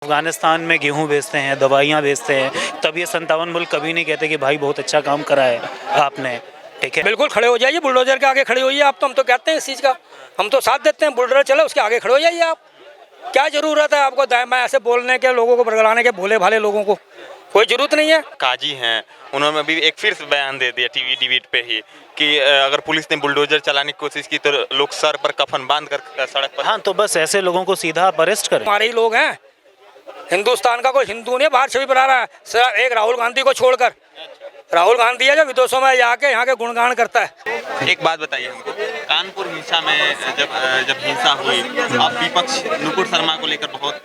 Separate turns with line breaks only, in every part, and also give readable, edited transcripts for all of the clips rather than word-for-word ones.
अफगानिस्तान में गेहूँ बेचते हैं, दवाइयाँ बेचते हैं, तब ये 57 मुल्क कभी नहीं कहते कि भाई बहुत अच्छा काम करा है आपने। ठीक है,
बिल्कुल खड़े हो जाइए, बुलडोजर के आगे खड़े होइए आप। तो हम तो कहते हैं इस चीज़ का, हम तो साथ देते हैं। बुलडोजर चले उसके आगे खड़े हो जाइए आप। क्या जरूरत है आपको दाएं बाएं ऐसे बोलने के, लोगों को बरगलाने के, भोले भाले लोगों को? कोई जरूरत नहीं है।
काजी हैं, उन्होंने भी एक फिर बयान दे दिया टीवी डिबेट पे ही कि अगर पुलिस ने बुलडोजर चलाने की कोशिश की तो लोग सर पर कफन बांध कर सड़क पर।
हाँ, तो बस ऐसे लोगों को सीधा आप अरेस्ट करें।
हमारे ही लोग हैं, हिंदुस्तान का कोई हिंदू नहीं बाहर छवि बना रहा है, सिर्फ एक राहुल गांधी को छोड़कर। राहुल गांधी है जो विदेशों में जाके यहाँ के गुणगान करता है।
एक बात बताइए हमको, कानपुर हिंसा में जब हिंसा हुई, अब विपक्ष नुपुर शर्मा को लेकर बहुत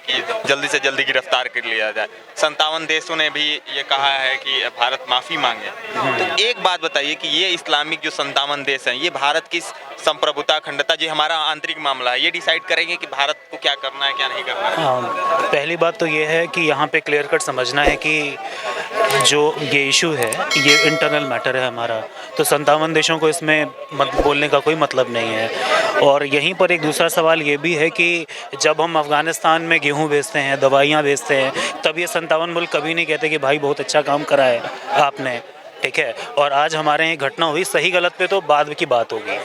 कि जल्दी से जल्दी गिरफ्तार कर लिया जाए। 57 देशों ने भी ये कहा है कि भारत माफी मांगे। तो एक बात बताइए कि ये इस्लामिक जो 57 देश हैं, ये भारत की संप्रभुता, अखंडता, जो हमारा आंतरिक मामला है, ये डिसाइड करेंगे कि भारत को क्या करना है क्या नहीं करना है।
पहली बात तो ये है कि यहाँ पे क्लियर कट समझना है कि जो ये इशू है ये इंटरनल मैटर है हमारा, तो 57 देशों को इसमें बोलने का कोई मतलब नहीं है। और यहीं पर एक दूसरा सवाल ये भी है कि जब हम अफ़गानिस्तान में गेहूँ बेचते हैं, दवाइयाँ बेचते हैं, तब ये 57 मुल्क कभी नहीं कहते कि भाई बहुत अच्छा काम करा है आपने। ठीक है, और आज हमारे यहाँ घटना हुई, सही गलत पे तो बाद की बात होगी।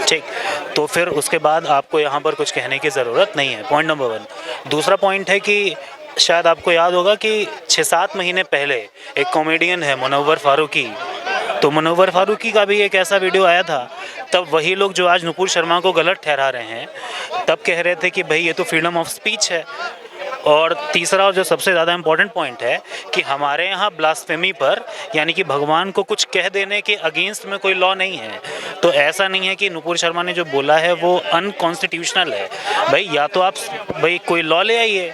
ठीक, तो फिर उसके बाद आपको यहाँ पर कुछ कहने की ज़रूरत नहीं है, पॉइंट नंबर 1। दूसरा पॉइंट है कि शायद आपको याद होगा कि 6-7 महीने पहले एक कॉमेडियन है मुनव्वर फारूकी, तो मुनव्वर फारूकी का भी एक ऐसा वीडियो आया था। तब वही लोग जो आज नुपुर शर्मा को गलत ठहरा रहे हैं, तब कह रहे थे कि भाई ये तो फ्रीडम ऑफ स्पीच है। और तीसरा और जो सबसे ज़्यादा इम्पोर्टेंट पॉइंट है कि हमारे यहाँ ब्लास्फेमी पर, यानी कि भगवान को कुछ कह देने के अगेंस्ट में कोई लॉ नहीं है। तो ऐसा नहीं है कि नुपुर शर्मा ने जो बोला है वो अनकॉन्स्टिट्यूशनल है। भाई या तो आप भाई कोई लॉ ले आइए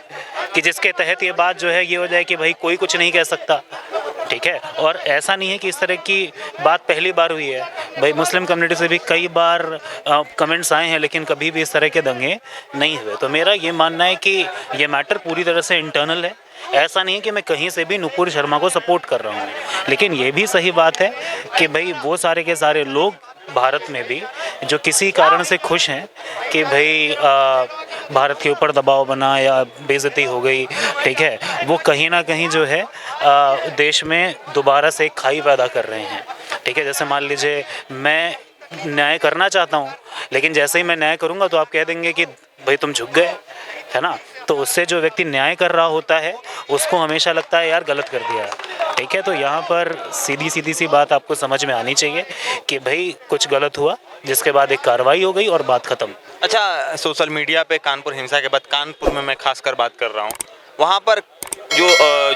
कि जिसके तहत ये बात जो है ये हो जाए कि भाई कोई कुछ नहीं कह सकता। ठीक है, और ऐसा नहीं है कि इस तरह की बात पहली बार हुई है। भाई मुस्लिम कम्युनिटी से भी कई बार कमेंट्स आए हैं, लेकिन कभी भी इस तरह के दंगे नहीं हुए। तो मेरा ये मानना है कि ये मैटर पूरी तरह से इंटरनल है। ऐसा नहीं है कि मैं कहीं से भी नुपुर शर्मा को सपोर्ट कर रहा हूँ, लेकिन ये भी सही बात है कि भाई वो सारे के सारे लोग भारत में भी जो किसी कारण से खुश हैं कि भाई भारत के ऊपर दबाव बना या बेइज्जती हो गई, ठीक है, वो कहीं ना कहीं जो है देश में दोबारा से एक खाई पैदा कर रहे हैं। ठीक है, जैसे मान लीजिए मैं न्याय करना चाहता हूँ, लेकिन जैसे ही मैं न्याय करूँगा तो आप कह देंगे कि भाई तुम झुक गए, है ना। तो उससे जो व्यक्ति न्याय कर रहा होता है उसको हमेशा लगता है यार गलत कर दिया। ठीक है, तो यहाँ पर सीधी सी बात आपको समझ में आनी चाहिए कि भाई कुछ गलत हुआ, जिसके बाद एक कार्रवाई हो गई और बात ख़त्म।
अच्छा, सोशल मीडिया पे कानपुर हिंसा के बाद, कानपुर में मैं खासकर बात कर रहा हूँ, वहाँ पर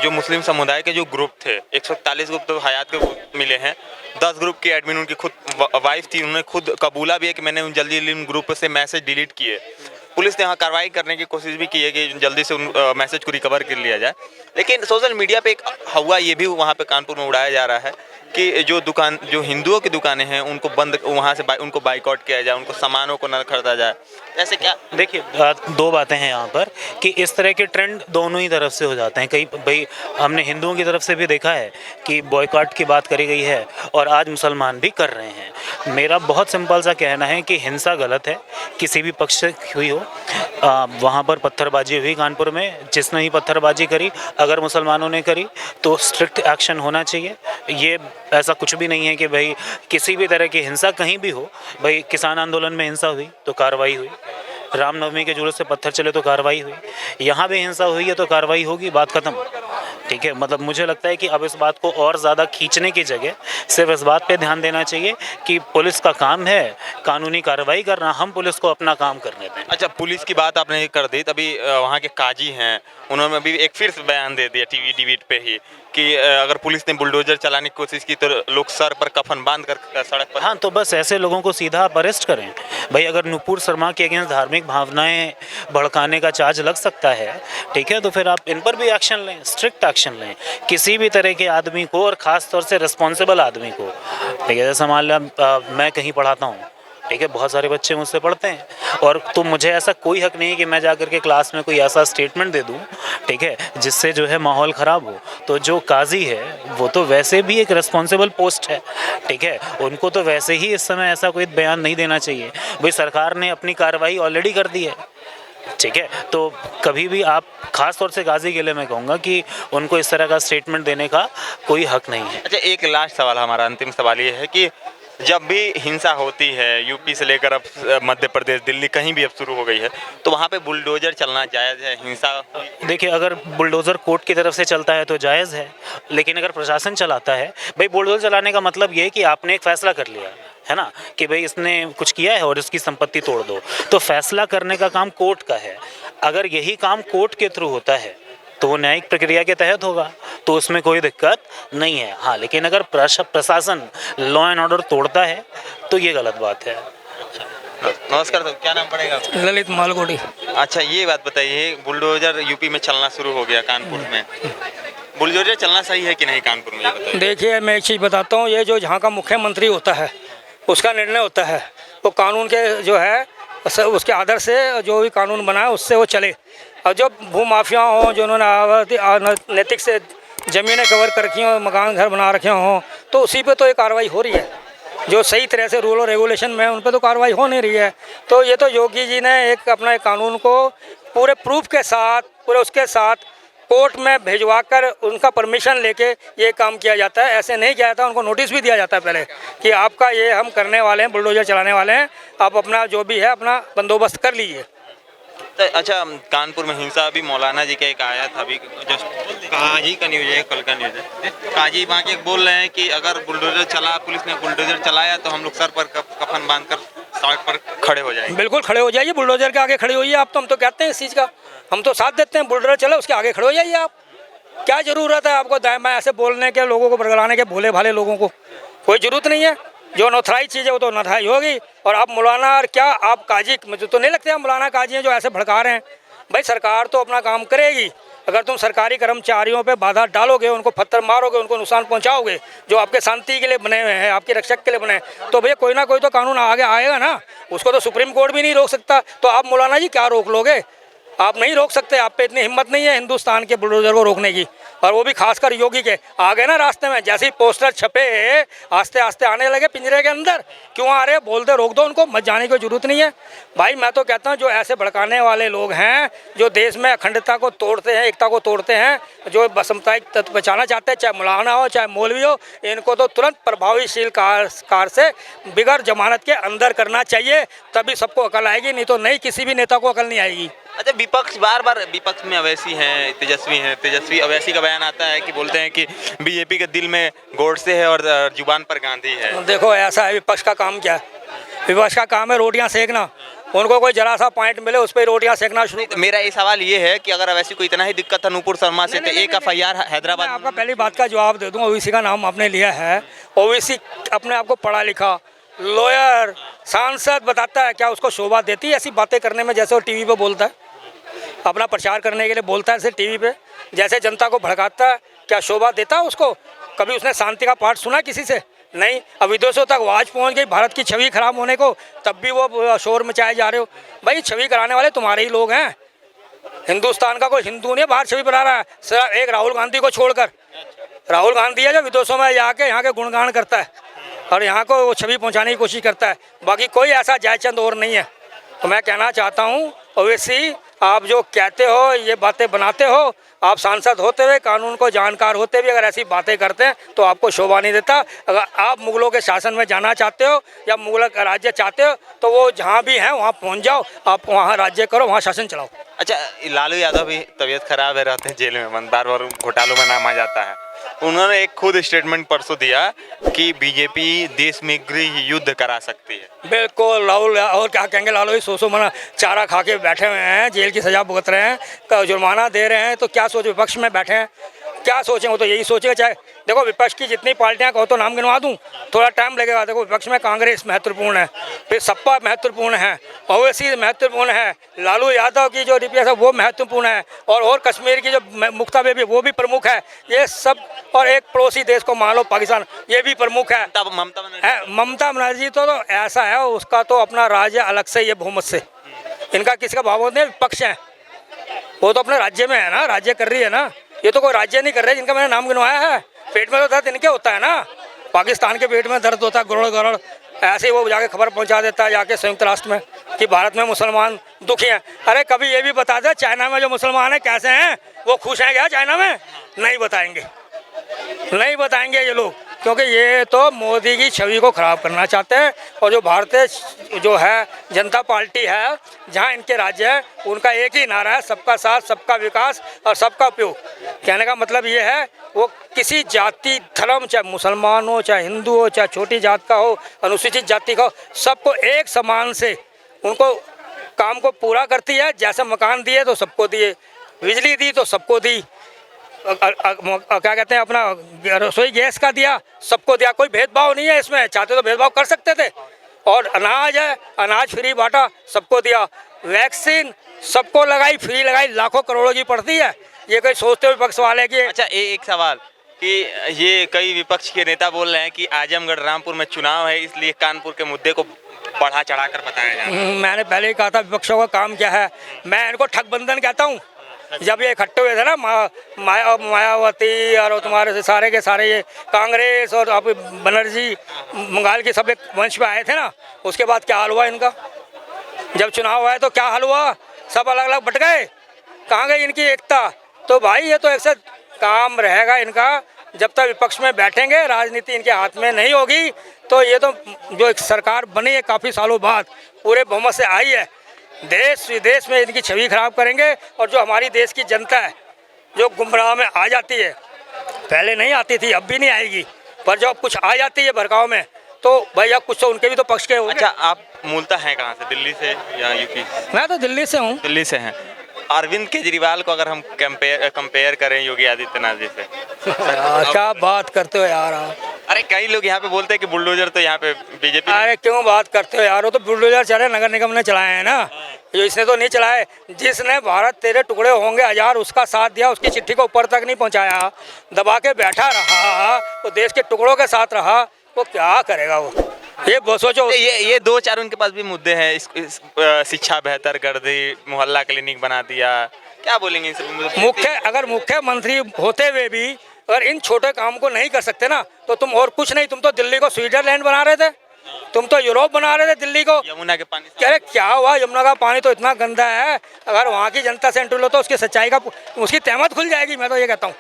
जो मुस्लिम समुदाय के जो ग्रुप थे, 141 ग्रुप तो हयात के मिले हैं, 10 ग्रुप की एडमिन उनकी खुद वाइफ थी, उन्होंने खुद कबूला भी है कि मैंने उन जल्दी उन ग्रुप से मैसेज डिलीट किए। पुलिस ने यहाँ कार्रवाई करने की कोशिश भी की है कि जल्दी से उन मैसेज को रिकवर कर लिया जाए, लेकिन सोशल मीडिया पे एक हवा ये भी वहाँ पे कानपुर में उड़ाया जा रहा है कि जो हिंदुओं की दुकानें हैं उनको बंद, वहाँ से उनको बाइकआउट किया जाए, उनको सामानों को न खरीदा जाए। ऐसे क्या?
देखिए, दो बातें हैं यहाँ पर कि इस तरह के ट्रेंड दोनों ही तरफ से हो जाते हैं। कई भाई हमने हिंदुओं की तरफ से भी देखा है कि बॉयकॉट की बात करी गई है और आज मुसलमान भी कर रहे हैं। मेरा बहुत सिंपल सा कहना है कि हिंसा गलत है, किसी भी पक्ष से हुई हो। वहाँ पर पत्थरबाजी हुई कानपुर में, जिसने ही पत्थरबाजी करी, अगर मुसलमानों ने करी तो स्ट्रिक्ट एक्शन होना चाहिए। ये ऐसा कुछ भी नहीं है कि भाई किसी भी तरह की हिंसा कहीं भी हो। भाई किसान आंदोलन में हिंसा हुई तो कार्रवाई हुई, रामनवमी के जुलूस से पत्थर चले तो कार्रवाई हुई, यहाँ भी हिंसा हुई है तो कार्रवाई होगी, बात ख़त्म। ठीक है, मतलब मुझे लगता है कि अब इस बात को और ज़्यादा खींचने की जगह सिर्फ इस बात पे ध्यान देना चाहिए कि पुलिस का काम है कानूनी कार्रवाई करना, हम पुलिस को अपना काम करने दें।
अच्छा, पुलिस की बात आपने कर दी, तभी वहाँ के काजी हैं, उन्होंने भी एक फिर बयान दे दिया टीवी डिबेट पे ही कि अगर पुलिस ने बुलडोजर चलाने की कोशिश की तो लोग सर पर कफन बांध कर सड़क पर।
हाँ, तो बस ऐसे लोगों को सीधा आप अरेस्ट करें। भाई अगर नुपुर शर्मा के अगेंस्ट धार्मिक भावनाएं भड़काने का चार्ज लग सकता है, ठीक है, तो फिर आप इन पर भी एक्शन लें, स्ट्रिक्ट एक्शन लें किसी भी तरह के आदमी को, और ख़ास तौर से रिस्पॉन्सिबल आदमी को। ठीक है, जैसे मान लिया मैं कहीं पढ़ाता हूँ, ठीक है, बहुत सारे बच्चे मुझसे पढ़ते हैं, और तो मुझे ऐसा कोई हक नहीं है कि मैं जाकर के क्लास में कोई ऐसा स्टेटमेंट दे दूं, ठीक है, जिससे जो है माहौल ख़राब हो। तो जो काजी है वो तो वैसे भी एक रिस्पॉन्सिबल पोस्ट है, ठीक है, उनको तो वैसे ही इस समय ऐसा कोई बयान नहीं देना चाहिए। भाई सरकार ने अपनी कार्रवाई ऑलरेडी कर दी है, ठीक है, तो कभी भी आप खास तौर से गाजी के लिए मैं कहूँगा कि उनको इस तरह का स्टेटमेंट देने का कोई हक नहीं है।
अच्छा, एक लास्ट सवाल, हमारा अंतिम सवाल ये है कि जब भी हिंसा होती है, यूपी से लेकर अब मध्य प्रदेश, दिल्ली, कहीं भी अब शुरू हो गई है, तो वहाँ पे बुलडोजर चलना जायज़ है? हिंसा
देखिए, अगर बुलडोज़र कोर्ट की तरफ से चलता है तो जायज़ है, लेकिन अगर प्रशासन चलाता है, भाई बुलडोज़र चलाने का मतलब ये है कि आपने एक फ़ैसला कर लिया है ना, कि भाई इसने कुछ किया है और इसकी संपत्ति तोड़ दो, तो फैसला करने का काम कोर्ट का है। अगर यही काम कोर्ट के थ्रू होता है तो वो न्यायिक प्रक्रिया के तहत होगा, तो उसमें कोई दिक्कत नहीं है। हाँ, लेकिन अगर प्रशासन लॉ एंड ऑर्डर तोड़ता है तो ये गलत बात है।
नमस्कार, तो क्या नाम पड़ेगा?
ललित मालगोटी।
अच्छा, ये बात बताइए, बुलडोजर यूपी में चलना शुरू हो गया, कानपुर में, बुलडोजर चलना सही है कि नहीं कानपुर में, ये बताइए।
देखिए, मैं एक चीज़ बताता हूँ, ये जो जहाँ का मुख्यमंत्री होता है उसका निर्णय होता है, वो कानून के जो है उसके आदर से जो भी कानून बना है उससे वो चले। और जो भूमाफिया हों, जो उन्होंने नैतिक से ज़मीनें कवर कर रखी हों, मकान घर बना रखे हों, तो उसी पे तो ये कार्रवाई हो रही है। जो सही तरह से रूल और रेगुलेशन में उन पे तो कार्रवाई हो नहीं रही है। तो ये तो योगी जी ने एक अपना कानून को पूरे प्रूफ के साथ, पूरे उसके साथ कोर्ट में भिजवा कर उनका परमिशन लेके ये काम किया जाता है। ऐसे नहीं किया जाता, उनको नोटिस भी दिया जाता है पहले कि आपका ये हम करने वाले हैं, बुलडोजर चलाने वाले हैं, आप अपना जो भी है अपना बंदोबस्त कर लीजिए।
तो अच्छा, कानपुर में हिंसा, अभी मौलाना जी का एक आया था, अभी जस्ट काजी का न्यूज है, कल का न्यूज है, काजी वहाँ के बोल रहे हैं कि अगर बुलडोजर चला, पुलिस ने बुलडोजर चलाया तो हम लोग सर पर कफन बांधकर सड़क पर खड़े हो जाएंगे।
बिल्कुल खड़े हो जाइए, बुलडोजर के आगे खड़े होइए आप। तो हम तो कहते हैं इस चीज़ का, हम तो साथ देते हैं, बुलडोजर चले उसके आगे खड़े हो जाइए आप। क्या ज़रूरत है आपको दाएं बाएं ऐसे बोलने के, लोगों को बरगलाने के, भोले भाले लोगों को? कोई ज़रूरत नहीं है। जो अनऑथराइज चीज़ है वो तो अनऑथराइज होगी। और आप मौलाना और क्या आप काजी, मुझे तो नहीं लगते आप मौलाना काजी हैं जो ऐसे भड़का रहे हैं। भाई सरकार तो अपना काम करेगी। अगर तुम सरकारी कर्मचारियों पे बाधा डालोगे, उनको पत्थर मारोगे, उनको नुकसान पहुंचाओगे, जो आपके शांति के लिए बने हुए हैं, आपके रक्षक के लिए बने हैं, तो भैया कोई ना कोई तो कानून आगे आएगा ना। उसको तो सुप्रीम कोर्ट भी नहीं रोक सकता, तो आप मौलाना जी क्या रोक लोगे? आप नहीं रोक सकते, आप पे इतनी हिम्मत नहीं है हिंदुस्तान के बुलडोजर को रोकने की। और वो भी खासकर योगी के आगे ना रास्ते में जैसे ही पोस्टर छपे, आस्ते आस्ते आने लगे पिंजरे के अंदर। क्यों आ रहे? बोल दे, रोक दो उनको, मत जाने की जरूरत नहीं है। भाई मैं तो कहता हूँ जो ऐसे भड़काने वाले लोग हैं, जो देश में अखंडता को तोड़ते हैं, एकता को तोड़ते हैं, जो सामुदायिक तत्व बचाना चाहते हैं, चाहे मौलाना हो चाहे मौलवी हो, इनको तो तुरंत प्रभावशील कार से बिगैर जमानत के अंदर करना चाहिए, तभी सबको अकल आएगी, नहीं तो नहीं, किसी भी नेता को अकल नहीं आएगी।
अच्छा, विपक्ष बार बार, विपक्ष में अवैसी हैं, तेजस्वी अवैसी का बयान आता है कि बोलते हैं कि बीजेपी के दिल में गोडसे है और जुबान पर गांधी है।
देखो ऐसा है, विपक्ष का काम क्या है? विपक्ष का काम है रोटियां सेकना। उनको कोई जरा सा पॉइंट मिले उस पर रोटियां सेकना शुरू।
तो मेरा ये सवाल ये है कि अगर अवैसी को इतना ही दिक्कत था नूपुर शर्मा से, तो एक FIR हैदराबाद।
मैं आपका पहली बात का जवाब दे दूँ। ओवैसी का नाम आपने लिया है, ओवैसी अपने आप को पढ़ा लिखा लॉयर सांसद बताता है, क्या उसको शोभा देती है ऐसी बातें करने में? जैसे वो टीवी पे बोलता है, अपना प्रचार करने के लिए बोलता है ऐसे टीवी पे, जैसे जनता को भड़काता है, क्या शोभा देता है उसको? कभी उसने शांति का पाठ सुना किसी से? नहीं। अब विदेशों तक आवाज़ पहुंच गई भारत की छवि खराब होने को, तब भी वो शोर मचाए जा रहे हो। भाई छवि कराने वाले तुम्हारे ही लोग हैं। हिंदुस्तान का कोई हिंदू नहीं बाहर छवि बना रहा है, सिर्फ एक राहुल गांधी को छोड़कर। राहुल गांधी है जो विदेशों में जाके यहाँ के गुणगान करता है और यहाँ को वो छवि पहुँचाने की कोशिश करता है, बाकी कोई ऐसा जयचंद और नहीं है। तो मैं कहना चाहता हूँ ओवैसी, आप जो कहते हो, ये बातें बनाते हो, आप सांसद होते हुए, कानून को जानकार होते हुए अगर ऐसी बातें करते हैं तो आपको शोभा नहीं देता। अगर आप मुगलों के शासन में जाना चाहते हो या मुगल का राज्य चाहते हो, तो वो जहाँ भी हैं वहाँ पहुँच जाओ, आप वहाँ राज्य करो, वहाँ शासन चलाओ।
अच्छा, लालू यादव भी तबीयत खराब है, रहते हैं जेल में बंद, बार बार घोटालों में नाम आ जाता है। उन्होंने एक खुद स्टेटमेंट परसों दिया कि बीजेपी देश में गृह युद्ध करा सकती है।
बिल्कुल राहुल, और क्या कहेंगे, लालू ही 100 मना चारा खा के बैठे हुए हैं, जेल की सजा भुगत रहे हैं, जुर्माना दे रहे हैं, तो क्या सोचे? विपक्ष में बैठे हैं, क्या सोचें? वो तो यही सोचेगा। चाहे देखो विपक्ष की जितनी पार्टियां कहो तो नाम गिनवा दूं, थोड़ा टाइम लगेगा। देखो विपक्ष में कांग्रेस महत्वपूर्ण है, फिर सपा महत्वपूर्ण है, ओवैसी महत्वपूर्ण है, लालू यादव की जो DPS है वो महत्वपूर्ण है, और कश्मीर की जो मुख्ता बेबी वो भी प्रमुख है, ये सब। और एक पड़ोसी देश को मान लो पाकिस्तान, ये भी प्रमुख है। ममता बनर्जी तो ऐसा है, उसका तो अपना राज्य अलग से, ये बहुमत से इनका किसी का भाव नहीं। विपक्ष है वो तो अपने राज्य में है ना, राज्य कर रही है ना, ये तो कोई राज्य नहीं कर रहे जिनका मैंने नाम गिनवाया है। पेट में तो दर्द इनके होता है ना, पाकिस्तान के पेट में दर्द होता है, गड़ड़ गड़ड़, ऐसे ही वो जाके खबर पहुंचा देता है जाके संयुक्त राष्ट्र में कि भारत में मुसलमान दुखी हैं। अरे कभी ये भी बता दे चाइना में जो मुसलमान हैं कैसे हैं, वो खुश हैं क्या चाइना में? नहीं बताएंगे, नहीं बताएंगे ये लोग, क्योंकि ये तो मोदी की छवि को ख़राब करना चाहते हैं। और जो भारतीय जो है जनता पार्टी है, जहाँ इनके राज्य है, उनका एक ही नारा है, सबका साथ, सबका विकास और सबका उपयोग। कहने का मतलब ये है वो किसी जाति धर्म, चाहे मुसलमान हो, चाहे हिंदू हो, चाहे छोटी जात का हो, अनुसूचित जाति का हो, सबको एक समान से उनको काम को पूरा करती है। जैसे मकान दिए तो सबको दिए, बिजली दी तो सबको दी, क्या कहते हैं अपना रसोई गैस का दिया, सबको दिया, कोई भेदभाव नहीं है इसमें। चाहते तो भेदभाव कर सकते थे। और अनाज है, अनाज फ्री बांटा, सबको दिया। वैक्सीन सबको लगाई, फ्री लगाई, लाखों करोड़ों की पड़ती है। ये कोई सोचते हुए विपक्ष वाले कि
अच्छा एक सवाल कि ये कई विपक्ष के नेता बोल रहे हैं कि आजमगढ़ रामपुर में चुनाव है, इसलिए कानपुर के मुद्दे को बढ़ा चढ़ा कर बताया जा रहा है।
मैंने पहले ही कहा था विपक्षों का काम क्या है, मैं इनको ठगबंधन कहता हूँ। जब ये इकट्ठे हुए थे ना मायावती और तुम्हारे से सारे के सारे ये कांग्रेस और आप बनर्जी बंगाल के सब एक मंच पे आए थे ना, उसके बाद क्या हाल हुआ इनका? जब चुनाव हुआ है तो क्या हाल हुआ? सब अलग अलग बट गए, कहाँ गई इनकी एकता? तो भाई ये तो एक से काम रहेगा इनका जब तक विपक्ष में बैठेंगे, राजनीति इनके हाथ में नहीं होगी। तो ये तो जो एक सरकार बनी है काफ़ी सालों बाद, पूरे बहुमत से आई है, देश विदेश में इनकी छवि खराब करेंगे। और जो हमारी देश की जनता है जो गुमराह में आ जाती है, पहले नहीं आती थी, अब भी नहीं आएगी, पर जब कुछ आ जाती है भड़काव में तो भैया कुछ तो उनके भी तो पक्ष के होंगे।
अच्छा आप मूलतः हैं कहाँ से, दिल्ली से या यूपी?
मैं तो दिल्ली से हूँ।
दिल्ली से हैं। अरविंद केजरीवाल को अगर हम कंपेयर करें योगी आदित्यनाथ जी से,
क्या बात करते हो यार आप?
अरे कई लोग यहाँ पे बोलते हैं कि बुलडोजर तो यहाँ पे बीजेपी।
अरे क्यों बात करते हो यार, वो तो बुलडोजर चले नगर निगम ने चलाए हैं ना, जो इसने तो नहीं चलाए। जिसने भारत तेरे टुकड़े होंगे हजार उसका साथ दिया, उसकी चिट्ठी को ऊपर तक नहीं पहुँचाया, दबा के बैठा रहा, वो देश के टुकड़ों के साथ रहा, वो क्या करेगा? वो ये सोचो।
ये दो चार उनके पास भी मुद्दे हैं, शिक्षा बेहतर कर दी, मोहल्ला क्लिनिक बना दिया, क्या बोलेंगे इस
अगर मुख्यमंत्री होते हुए भी अगर इन छोटे काम को नहीं कर सकते ना, तो तुम और कुछ नहीं, तुम तो दिल्ली को स्विट्जरलैंड बना रहे थे, तुम तो यूरोप बना रहे थे दिल्ली को।
यमुना के पानी,
अरे क्या हुआ? यमुना का पानी तो इतना गंदा है, अगर वहाँ की जनता से इंटरव्यू लो तो उसकी सच्चाई का उसकी तहमत खुल जाएगी। मैं तो ये कहता हूँ,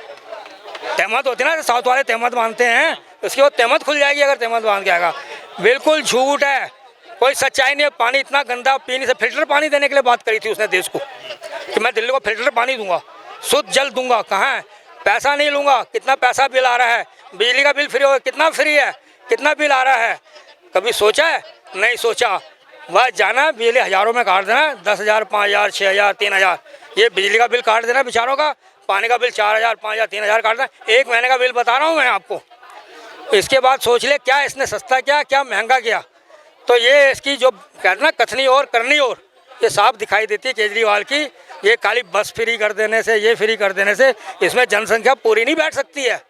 तहमत होती है ना, साउथ वाले तहमत मानते हैं, उसकी वो तहमत खुल जाएगी अगर तहमत बांध के आएगा। बिल्कुल झूठ है, कोई सच्चाई नहीं है। पानी इतना गंदा, पीने से फिल्टर पानी देने के लिए बात करी थी उसने देश को कि मैं दिल्ली को फिल्टर पानी दूंगा, शुद्ध जल दूंगा। कहाँ है? पैसा नहीं लूँगा। कितना पैसा बिल आ रहा है? बिजली का बिल फ्री होगा, कितना फ्री है, कितना बिल आ रहा है? कभी सोचा है? नहीं सोचा। वह जाना बिजली हज़ारों में काट देना, 10,000, 5,000, 6,000, 3,000, ये बिजली का बिल काट देना बेचारों का। पानी का बिल 4,000, 5,000, 3,000 काट देना, एक महीने का बिल बता रहा हूँ मैं आपको। इसके बाद सोच ले क्या इसने सस्ता किया, क्या महंगा किया। तो ये इसकी जो कहते ना कथनी और करनी और, ये साफ दिखाई देती है केजरीवाल की। ये खाली बस फ्री कर देने से, ये फ्री कर देने से इसमें जनसंख्या पूरी नहीं बैठ सकती है।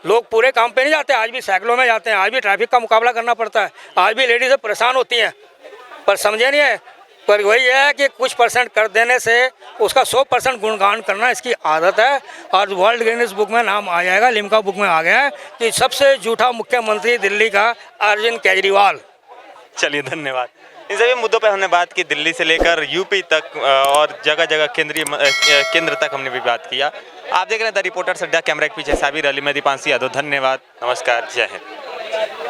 लोग पूरे काम पे नहीं जाते, आज भी साइकिलों में जाते हैं, आज भी ट्रैफिक का मुकाबला करना पड़ता है, आज भी लेडीज़ें परेशान होती हैं, पर समझे नहीं है। पर वही है कि कुछ परसेंट कर देने से उसका 100% गुणगान करना इसकी आदत है। और वर्ल्ड गिनीज बुक में नाम आ जाएगा, लिम्का बुक में आ गया है कि सबसे झूठा मुख्यमंत्री दिल्ली का अरविंद केजरीवाल।
चलिए धन्यवाद। इन सभी मुद्दों पर हमने बात की, दिल्ली से लेकर यूपी तक और जगह जगह केंद्र तक हमने भी बात किया। आप देख रहे हैं द रिपोर्टर अड्डा, कैमरा के पीछे साबिर अली, मैं दीपांशी यादव। धन्यवाद, नमस्कार, जय हिंद।